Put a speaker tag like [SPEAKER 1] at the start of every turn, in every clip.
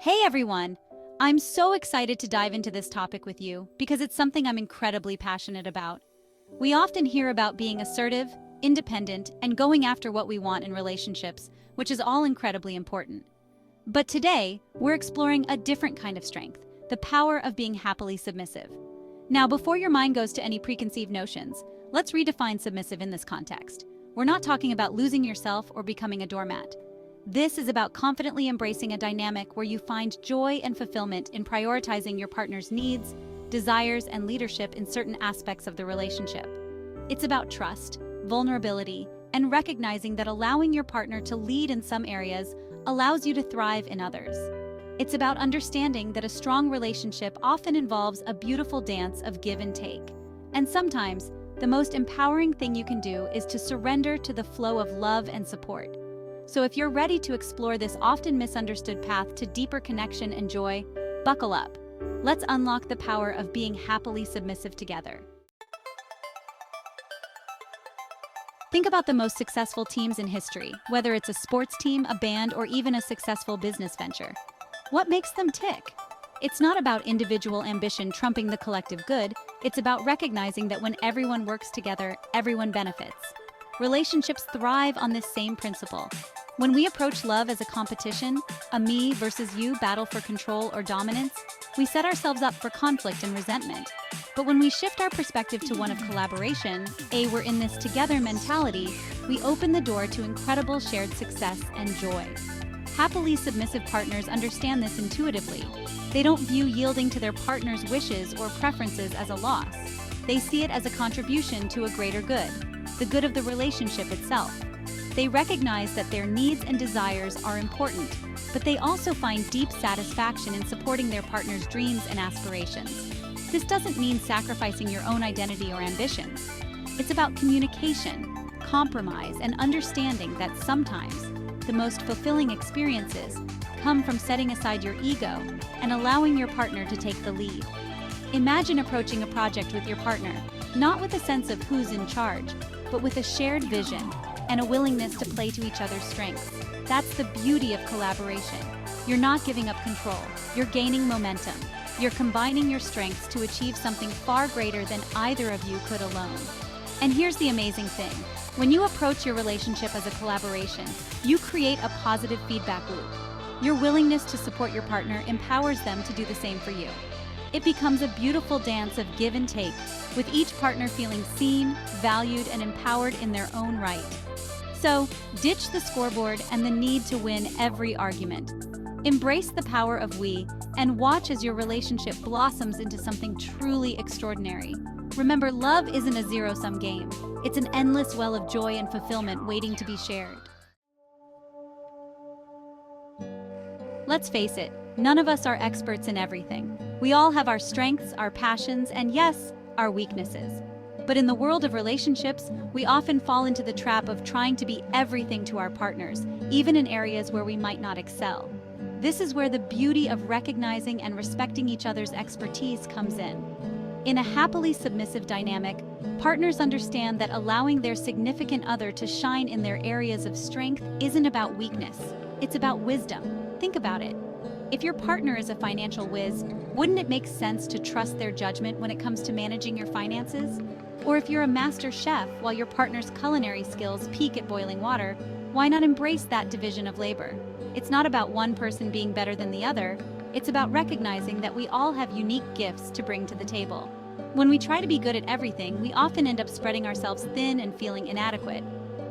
[SPEAKER 1] Hey everyone! I'm so excited to dive into this topic with you because it's something I'm incredibly passionate about. We often hear about being assertive, independent, and going after what we want in relationships, which is all incredibly important. But today, we're exploring a different kind of strength, the power of being happily submissive. Now, before your mind goes to any preconceived notions, let's redefine submissive in this context. We're not talking about losing yourself or becoming a doormat. This is about confidently embracing a dynamic where you find joy and fulfillment in prioritizing your partner's needs, desires, and leadership in certain aspects of the relationship. It's about trust, vulnerability, and recognizing that allowing your partner to lead in some areas allows you to thrive in others. It's about understanding that a strong relationship often involves a beautiful dance of give and take. And sometimes, the most empowering thing you can do is to surrender to the flow of love and support. So if you're ready to explore this often misunderstood path to deeper connection and joy, buckle up. Let's unlock the power of being happily submissive together. Think about the most successful teams in history, whether it's a sports team, a band, or even a successful business venture. What makes them tick? It's not about individual ambition trumping the collective good, it's about recognizing that when everyone works together, everyone benefits. Relationships thrive on this same principle. When we approach love as a competition, a me versus you battle for control or dominance, we set ourselves up for conflict and resentment. But when we shift our perspective to one of collaboration, a we're in this together mentality, we open the door to incredible shared success and joy. Happily submissive partners understand this intuitively. They don't view yielding to their partner's wishes or preferences as a loss. They see it as a contribution to a greater good, the good of the relationship itself. They recognize that their needs and desires are important, but they also find deep satisfaction in supporting their partner's dreams and aspirations. This doesn't mean sacrificing your own identity or ambitions. It's about communication, compromise, and understanding that sometimes the most fulfilling experiences come from setting aside your ego and allowing your partner to take the lead. Imagine approaching a project with your partner, not with a sense of who's in charge, but with a shared vision and a willingness to play to each other's strengths. That's the beauty of collaboration. You're not giving up control, you're gaining momentum. You're combining your strengths to achieve something far greater than either of you could alone. And here's the amazing thing. When you approach your relationship as a collaboration, you create a positive feedback loop. Your willingness to support your partner empowers them to do the same for you. It becomes a beautiful dance of give and take, with each partner feeling seen, valued, and empowered in their own right. So, ditch the scoreboard and the need to win every argument. Embrace the power of we, and watch as your relationship blossoms into something truly extraordinary. Remember, love isn't a zero-sum game. It's an endless well of joy and fulfillment waiting to be shared. Let's face it, none of us are experts in everything. We all have our strengths, our passions, and yes, our weaknesses. But in the world of relationships, we often fall into the trap of trying to be everything to our partners, even in areas where we might not excel. This is where the beauty of recognizing and respecting each other's expertise comes in. In a happily submissive dynamic, partners understand that allowing their significant other to shine in their areas of strength isn't about weakness, it's about wisdom. Think about it. If your partner is a financial whiz, wouldn't it make sense to trust their judgment when it comes to managing your finances? Or if you're a master chef while your partner's culinary skills peak at boiling water, why not embrace that division of labor? It's not about one person being better than the other, it's about recognizing that we all have unique gifts to bring to the table. When we try to be good at everything, we often end up spreading ourselves thin and feeling inadequate.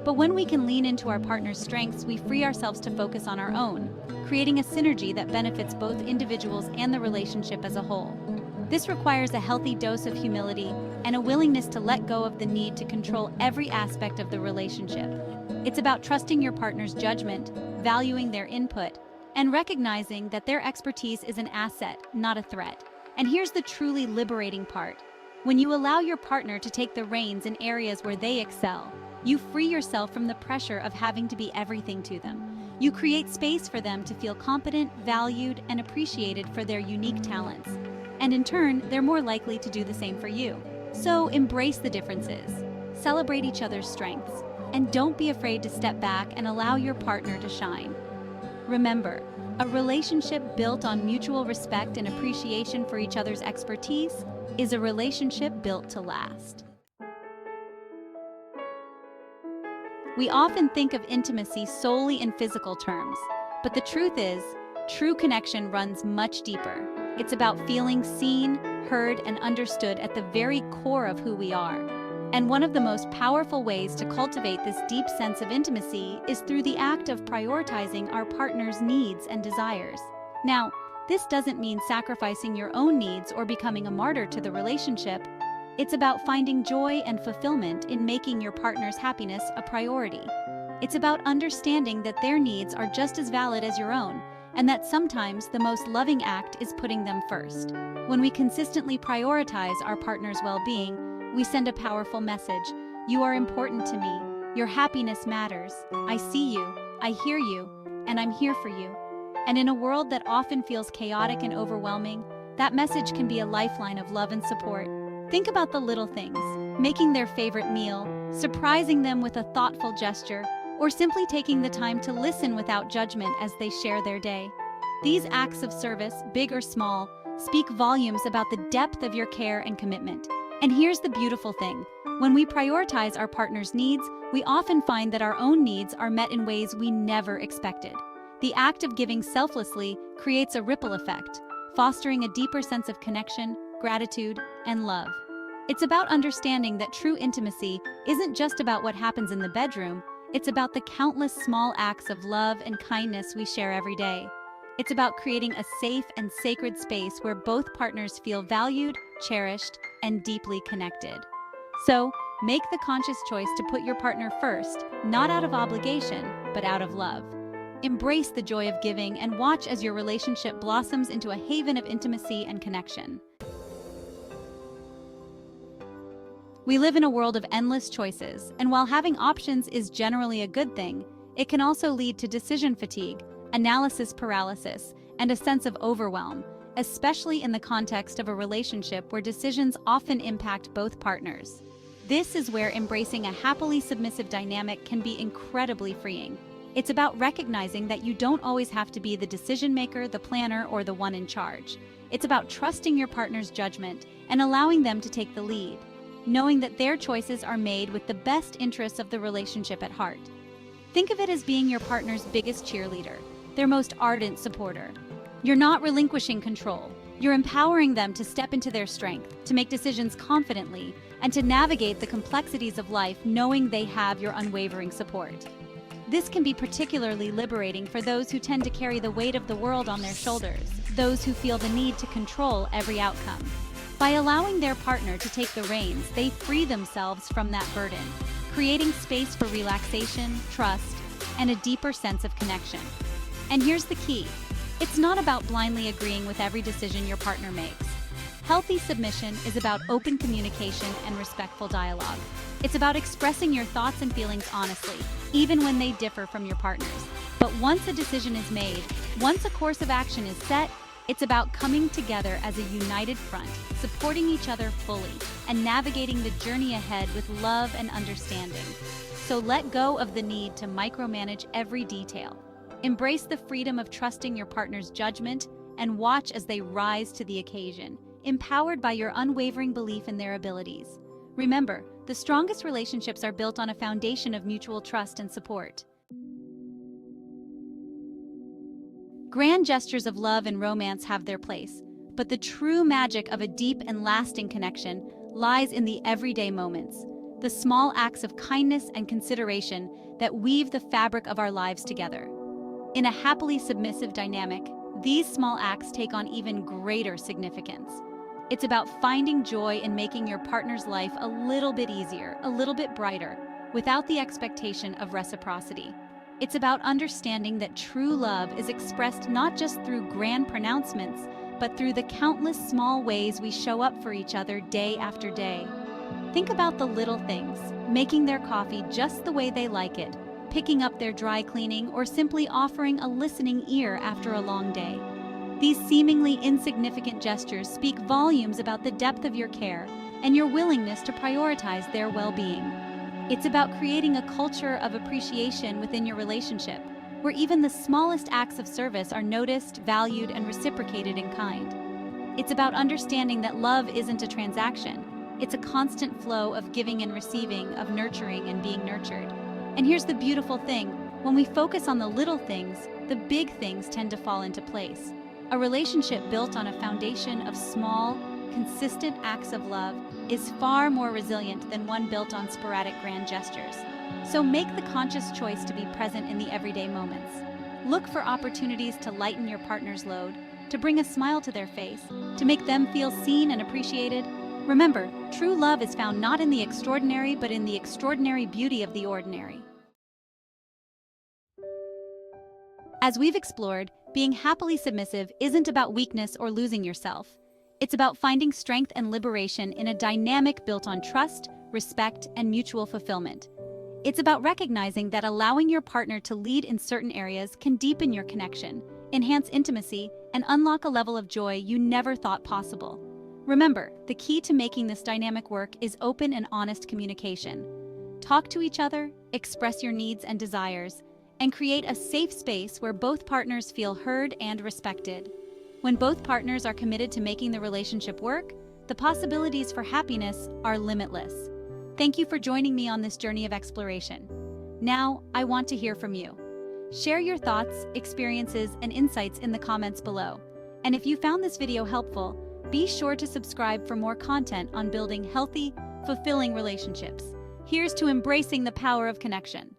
[SPEAKER 1] But when we can lean into our partner's strengths, we free ourselves to focus on our own, creating a synergy that benefits both individuals and the relationship as a whole. This requires a healthy dose of humility and a willingness to let go of the need to control every aspect of the relationship. It's about trusting your partner's judgment, valuing their input, and recognizing that their expertise is an asset, not a threat. And here's the truly liberating part. When you allow your partner to take the reins in areas where they excel, you free yourself from the pressure of having to be everything to them. You create space for them to feel competent, valued, and appreciated for their unique talents. And in turn, they're more likely to do the same for you. So embrace the differences, celebrate each other's strengths, and don't be afraid to step back and allow your partner to shine. Remember, a relationship built on mutual respect and appreciation for each other's expertise is a relationship built to last. We often think of intimacy solely in physical terms, but the truth is, true connection runs much deeper. It's about feeling seen, heard, and understood at the very core of who we are. And one of the most powerful ways to cultivate this deep sense of intimacy is through the act of prioritizing our partner's needs and desires. Now, this doesn't mean sacrificing your own needs or becoming a martyr to the relationship. It's about finding joy and fulfillment in making your partner's happiness a priority. It's about understanding that their needs are just as valid as your own, and that sometimes the most loving act is putting them first. When we consistently prioritize our partner's well-being, we send a powerful message. You are important to me. Your happiness matters. I see you, I hear you, and I'm here for you. And in a world that often feels chaotic and overwhelming, that message can be a lifeline of love and support. Think about the little things: making their favorite meal, surprising them with a thoughtful gesture, or simply taking the time to listen without judgment as they share their day. These acts of service, big or small, speak volumes about the depth of your care and commitment. And here's the beautiful thing: when we prioritize our partner's needs, we often find that our own needs are met in ways we never expected. The act of giving selflessly creates a ripple effect, fostering a deeper sense of connection, gratitude, and love. It's about understanding that true intimacy isn't just about what happens in the bedroom, it's about the countless small acts of love and kindness we share every day. It's about creating a safe and sacred space where both partners feel valued, cherished, and deeply connected. So, make the conscious choice to put your partner first, not out of obligation, but out of love. Embrace the joy of giving and watch as your relationship blossoms into a haven of intimacy and connection. We live in a world of endless choices, and while having options is generally a good thing, it can also lead to decision fatigue, analysis paralysis, and a sense of overwhelm, especially in the context of a relationship where decisions often impact both partners. This is where embracing a happily submissive dynamic can be incredibly freeing. It's about recognizing that you don't always have to be the decision maker, the planner, or the one in charge. It's about trusting your partner's judgment and allowing them to take the lead, knowing that their choices are made with the best interests of the relationship at heart. Think of it as being your partner's biggest cheerleader, their most ardent supporter. You're not relinquishing control. You're empowering them to step into their strength, to make decisions confidently, and to navigate the complexities of life knowing they have your unwavering support. This can be particularly liberating for those who tend to carry the weight of the world on their shoulders, those who feel the need to control every outcome. By allowing their partner to take the reins, they free themselves from that burden, creating space for relaxation, trust, and a deeper sense of connection. And here's the key: it's not about blindly agreeing with every decision your partner makes. Healthy submission is about open communication and respectful dialogue. It's about expressing your thoughts and feelings honestly, even when they differ from your partner's. But once a decision is made, once a course of action is set, it's about coming together as a united front, supporting each other fully, and navigating the journey ahead with love and understanding. So let go of the need to micromanage every detail. Embrace the freedom of trusting your partner's judgment and watch as they rise to the occasion, empowered by your unwavering belief in their abilities. Remember, the strongest relationships are built on a foundation of mutual trust and support. Grand gestures of love and romance have their place, but the true magic of a deep and lasting connection lies in the everyday moments, the small acts of kindness and consideration that weave the fabric of our lives together. In a happily submissive dynamic, these small acts take on even greater significance. It's about finding joy in making your partner's life a little bit easier, a little bit brighter, without the expectation of reciprocity. It's about understanding that true love is expressed not just through grand pronouncements, but through the countless small ways we show up for each other day after day. Think about the little things: making their coffee just the way they like it, picking up their dry cleaning, or simply offering a listening ear after a long day. These seemingly insignificant gestures speak volumes about the depth of your care and your willingness to prioritize their well-being. It's about creating a culture of appreciation within your relationship, where even the smallest acts of service are noticed, valued, and reciprocated in kind. It's about understanding that love isn't a transaction. It's a constant flow of giving and receiving, of nurturing and being nurtured. And here's the beautiful thing: when we focus on the little things, the big things tend to fall into place. A relationship built on a foundation of small, consistent acts of love is far more resilient than one built on sporadic grand gestures. So make the conscious choice to be present in the everyday moments. Look for opportunities to lighten your partner's load, to bring a smile to their face, to make them feel seen and appreciated. Remember, true love is found not in the extraordinary, but in the extraordinary beauty of the ordinary. As we've explored, being happily submissive isn't about weakness or losing yourself. It's about finding strength and liberation in a dynamic built on trust, respect, and mutual fulfillment. It's about recognizing that allowing your partner to lead in certain areas can deepen your connection, enhance intimacy, and unlock a level of joy you never thought possible. Remember, the key to making this dynamic work is open and honest communication. Talk to each other, express your needs and desires, and create a safe space where both partners feel heard and respected. When both partners are committed to making the relationship work, the possibilities for happiness are limitless. Thank you for joining me on this journey of exploration. Now, I want to hear from you. Share your thoughts, experiences, and insights in the comments below. And if you found this video helpful, be sure to subscribe for more content on building healthy, fulfilling relationships. Here's to embracing the power of connection.